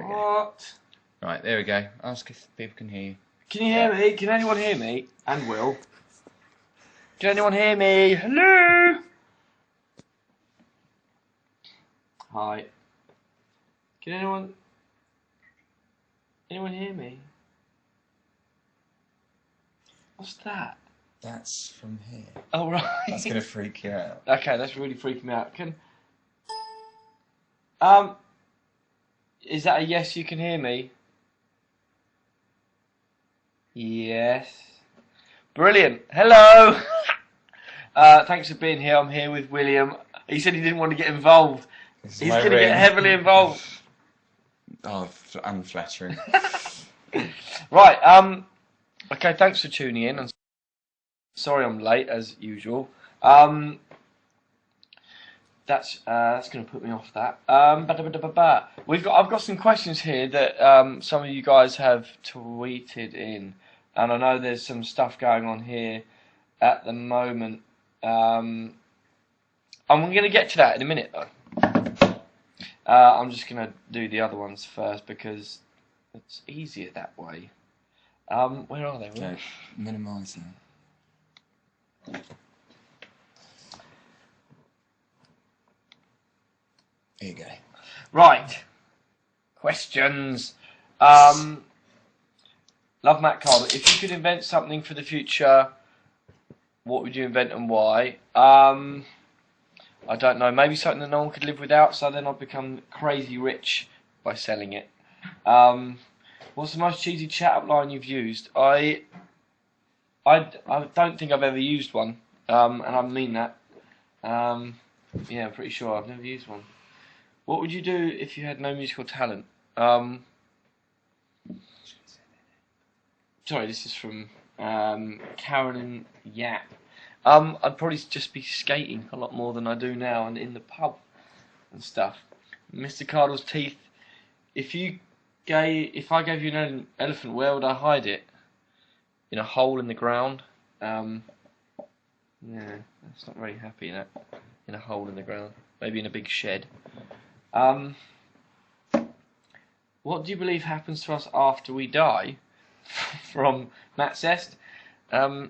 There we go. What? Right, there we go. Ask if people can hear you. Can you hear me? Can anyone hear me? And Will? Can anyone hear me? Hello? Hi. Can anyone hear me? What's that? That's from here. Oh, right. That's going to freak you out. Okay, that's really freaking me out. Is that a yes, you can hear me? Yes. Brilliant. Hello. Thanks for being here. I'm here with William. He said he didn't want to get involved. He's going to get heavily involved. Oh, unflattering. Right. Okay, thanks for tuning in. And sorry I'm late as usual. That's going to put me off that. I've got some questions here that some of you guys have tweeted in, and I know there's some stuff going on here at the moment. I'm going to get to that in a minute though. I'm just going to do the other ones first because it's easier that way. Where are they? Okay, minimise that. There you go. Right. Questions. Love Matt Carter. If you could invent something for the future, what would you invent and why? I don't know. Maybe something that no one could live without, so then I'd become crazy rich by selling it. What's the most cheesy chat-up line you've used? I don't think I've ever used one, and I mean that. Yeah, I'm pretty sure I've never used one. What would you do if you had no musical talent? Sorry, this is from Carolyn Yap. I'd probably just be skating a lot more than I do now, and in the pub and stuff. Mr. Cardle's teeth. If I gave you an elephant, where would I hide it? In a hole in the ground. Yeah, that's not very happy. That in a hole in the ground. Maybe in a big shed. What do you believe happens to us after we die? From Matt Zest. I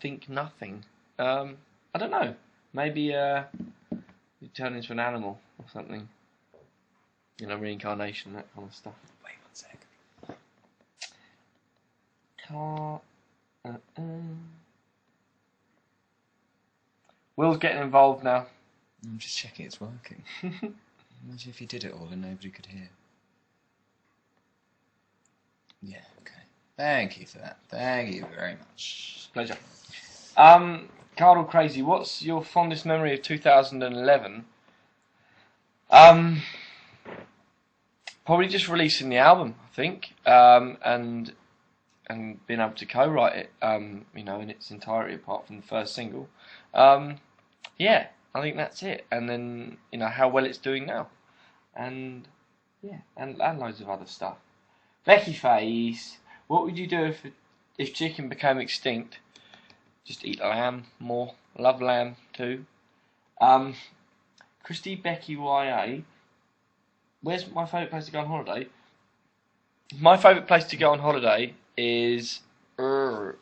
think nothing. I don't know. Maybe you turn into an animal or something. You know, reincarnation, that kind of stuff. Wait 1 sec. Will's getting involved now. I'm just checking it's working. Imagine if you did it all and nobody could hear. Yeah, okay. Thank you for that. Thank you very much. Pleasure. Cardle Crazy, what's your fondest memory of 2011? Probably just releasing the album, I think, and being able to co-write it, you know, in its entirety, apart from the first single. Yeah, I think that's it. And then, you know, how well it's doing now, and yeah, and loads of other stuff. Becky Face, what would you do if chicken became extinct? Just eat lamb more. Love lamb too. Christy Becky YA. Where's my favourite place to go on holiday? My favourite place to go on holiday is probably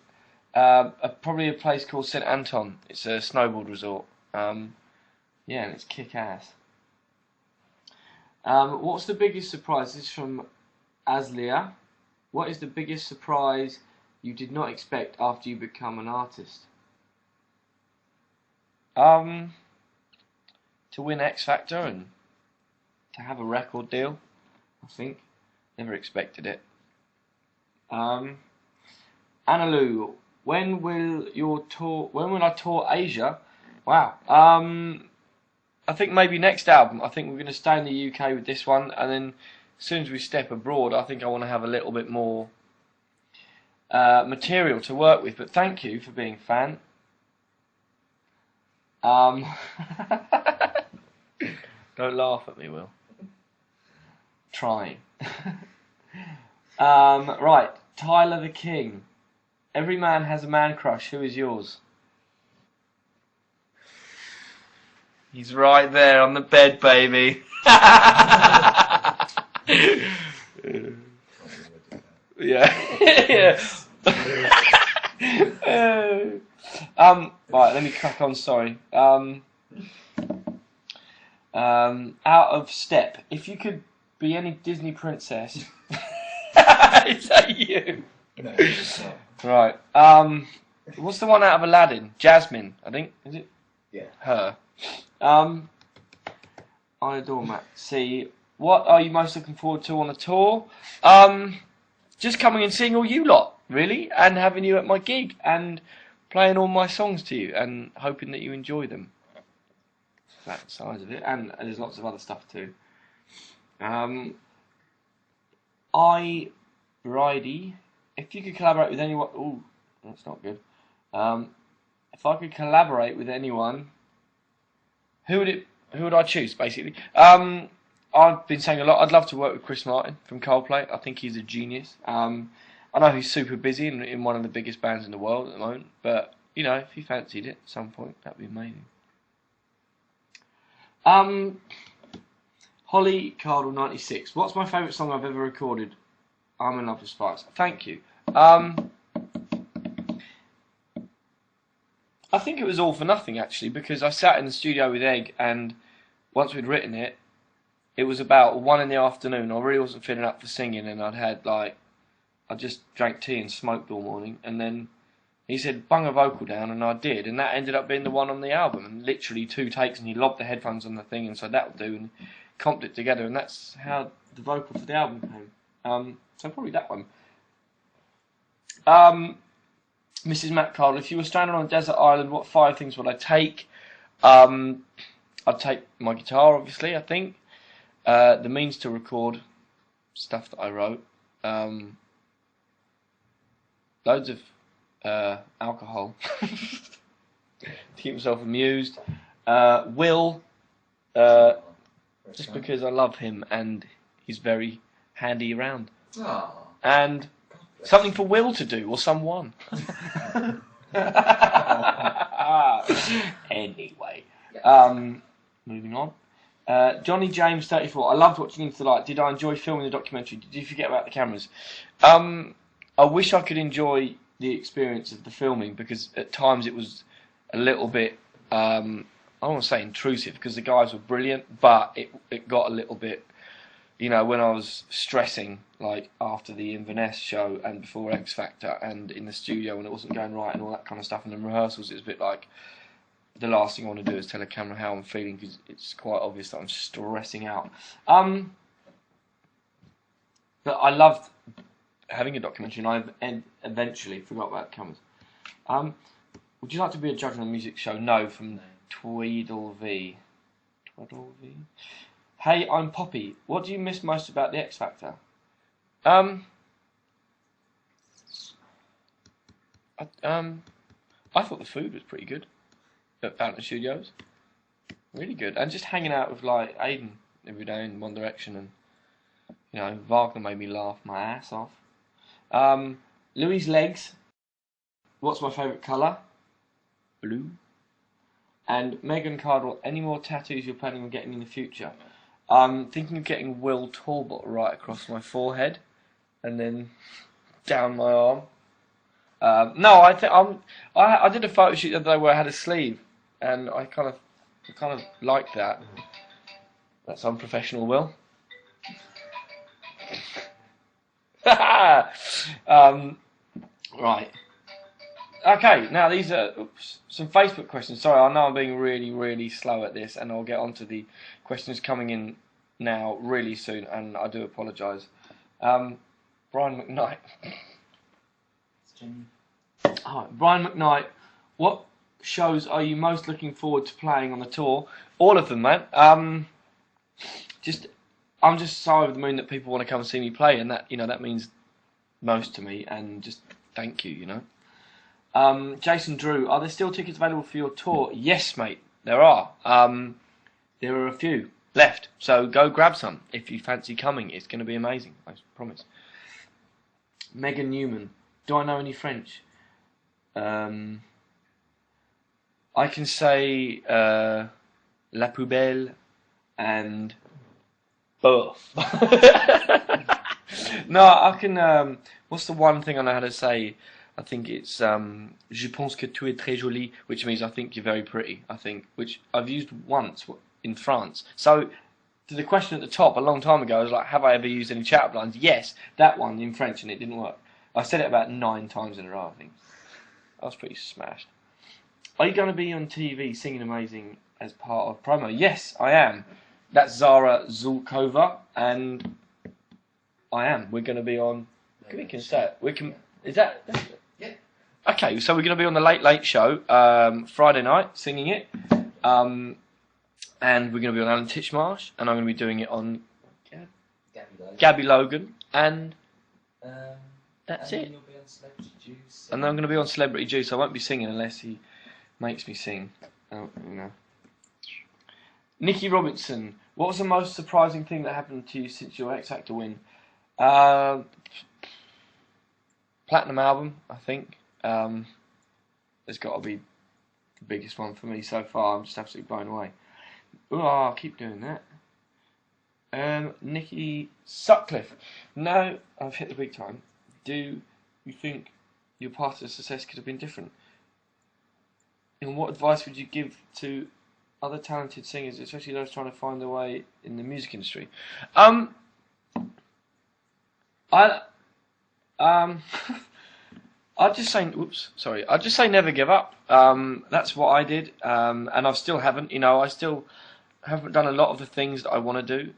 a place called St Anton. It's a snowboard resort. Yeah, and it's kick-ass. What's the biggest surprise? This is from Aslia. What is the biggest surprise you did not expect after you become an artist? To win X Factor and to have a record deal, I think. Never expected it. Annalou, when will I tour Asia? Wow. I think maybe next album. I think we're going to stay in the UK with this one, and then as soon as we step abroad, I think I want to have a little bit more material to work with. But thank you for being a fan. Don't laugh at me, Will. Trying. Right, Tyler the King. Every man has a man crush. Who is yours? He's right there on the bed, baby. Yeah. Right, let me crack on, sorry. Out of step. If you could be any Disney princess. Is that you? No. Right. What's the one out of Aladdin? Jasmine, I think. Is it? Yeah. Her. I adore Matt. See, what are you most looking forward to on a tour? Just coming and seeing all you lot, really, and having you at my gig and playing all my songs to you and hoping that you enjoy them. That's the size of it, and there's lots of other stuff too. Bridie, if you could collaborate with anyone, ooh, that's not good. If I could collaborate with anyone, who would I choose? Basically, I've been saying a lot. I'd love to work with Chris Martin from Coldplay. I think he's a genius. I know he's super busy in one of the biggest bands in the world at the moment, but you know, if he fancied it at some point, that'd be amazing. Holly Cardle 96. What's my favourite song I've ever recorded? I'm in love with Spice. Thank you. I think it was All for Nothing actually, because I sat in the studio with Egg, and once we'd written it, it was about 1 in the afternoon. I really wasn't feeling up for singing, and I just drank tea and smoked all morning, and then he said, bung a vocal down, and I did, and that ended up being the one on the album, and literally 2 takes, and he lobbed the headphones on the thing, and so that'll do, and comped it together, and that's how the vocal for the album came. So probably that one. Mrs. Matt Cardle, if you were stranded on a desert island, what 5 things would I take? I'd take my guitar, obviously, I think. The means to record stuff that I wrote. Loads of alcohol to keep myself amused. Will, just because I love him and he's very handy around. Aww. And something for Will to do, or someone. Anyway, moving on. Johnny James 34. I loved watching Into the Light. Did I enjoy filming the documentary? Did you forget about the cameras? I wish I could enjoy the experience of the filming, because at times it was a little bit, I don't want to say intrusive, because the guys were brilliant, but it got a little bit, you know, when I was stressing, like after the Inverness show and before X Factor and in the studio when it wasn't going right and all that kind of stuff, and in rehearsals it was a bit like, the last thing I want to do is tell a camera how I'm feeling, because it's quite obvious that I'm stressing out. But I loved having a documentary, and I eventually forgot about cameras. Would you like to be a judge on a music show? No, from Tweedledee. Tweedledee? Hey, I'm Poppy. What do you miss most about the X Factor? I thought the food was pretty good at Fountain Studios. Really good. And just hanging out with like Aiden every day in One Direction, and you know, Wagner made me laugh my ass off. Louis' legs. What's my favourite colour? Blue. And Megan Cardwell, any more tattoos you're planning on getting in the future? I'm thinking of getting Will Talbot right across my forehead, and then down my arm. No, I did a photo shoot the other day where I had a sleeve, and I kind of like that. That's unprofessional, Will. Right. Okay, now these are some Facebook questions. Sorry, I know I'm being really, really slow at this, and I'll get onto the questions coming in now really soon, and I do apologise. Brian McKnight. Brian McKnight, what shows are you most looking forward to playing on the tour? All of them, man. I'm just so over the moon that people want to come and see me play, and that, you know, that means most to me, and just thank you, you know. Jason Drew, are there still tickets available for your tour? Yes, mate, there are. There are a few left, so go grab some if you fancy coming. It's going to be amazing, I promise. Megan Newman, do I know any French? I can say La Poubelle, and Buff. No, I can. What's the one thing I know how to say? I think it's Je pense que tu es très jolie, which means I think you're very pretty. I think, which I've used once in France. So, to the question at the top, a long time ago, I was like, have I ever used any chat-up lines? Yes, that one in French, and it didn't work. I said it about 9 times in a row, I think. I was pretty smashed. Are you going to be on TV singing amazing as part of promo? Yes, I am. That's Zara Zulkova, and I am. We're going to be on. We can say it. We can. Is that? Yeah. Okay, so we're going to be on the Late Late Show Friday night, singing it, and we're going to be on Alan Titchmarsh, and I'm going to be doing it on Gabby Logan, and that's and it. You'll be on Celebrity Juice. And I'm going to be on Celebrity Juice. I won't be singing unless he makes me sing. Oh, you know. Nicky Robinson, what was the most surprising thing that happened to you since your X Factor win? Platinum album, I think. It's got to be the biggest one for me so far. I'm just absolutely blown away. Oh, I'll keep doing that. Nicky Sutcliffe. No, I've hit the big time. Do you think your path to success could have been different? And what advice would you give to other talented singers, especially those trying to find their way in the music industry? I'd just say, I'd just say never give up. That's what I did, and I still haven't. You know, I still haven't done a lot of the things that I want to do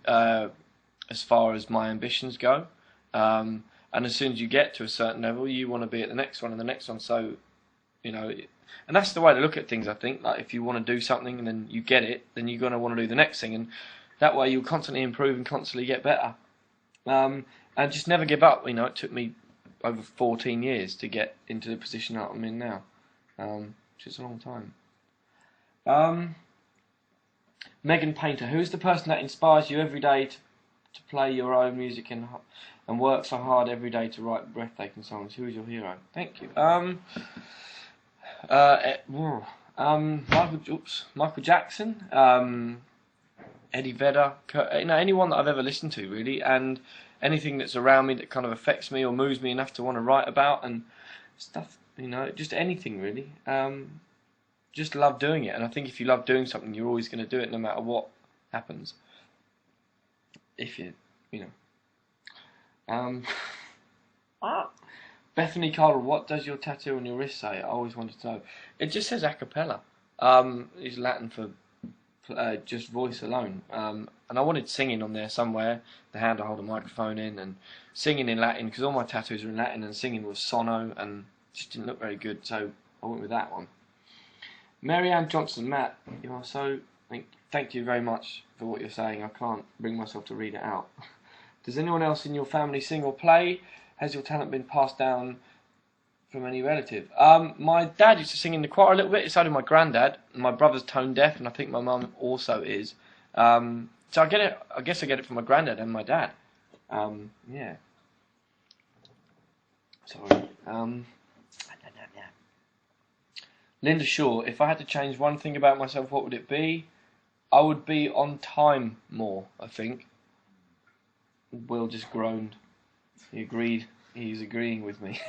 as far as my ambitions go. And as soon as you get to a certain level, you want to be at the next one and the next one. So, you know, and that's the way to look at things, I think. Like, if you want to do something and then you get it, then you're going to want to do the next thing. And that way you'll constantly improve and constantly get better. And just never give up. You know, it took me over 14 years to get into the position that I'm in now, which is a long time. Megan Painter, who is the person that inspires you every day to play your own music and work so hard every day to write breathtaking songs? Who is your hero? Thank you. Michael Jackson, Eddie Vedder, anyone that I've ever listened to, really, and anything that's around me that kind of affects me or moves me enough to want to write about and stuff, just anything, really. Just love doing it, and I think if you love doing something, you're always going to do it no matter what happens. If Bethany Carter, what does your tattoo on your wrist say? I always wanted to know. It just says a cappella. It's Latin for just voice alone. And I wanted singing on there somewhere, the hand to hold a microphone in, and singing in Latin, because all my tattoos are in Latin, and singing was sono, and it just didn't look very good, so I went with that one. Marianne Johnson, Matt, you are so... Thank you very much for what you're saying. I can't bring myself to read it out. Does anyone else in your family sing or play? Has your talent been passed down from any relative? My dad used to sing in the choir a little bit, so did my granddad. My brother's tone deaf, and I think my mum also is. So I get it. I guess I get it from my granddad and my dad. Yeah. Sorry. Linda Shaw, if I had to change one thing about myself, what would it be? I would be on time more, I think. Will just groaned. He agreed. He's agreeing with me.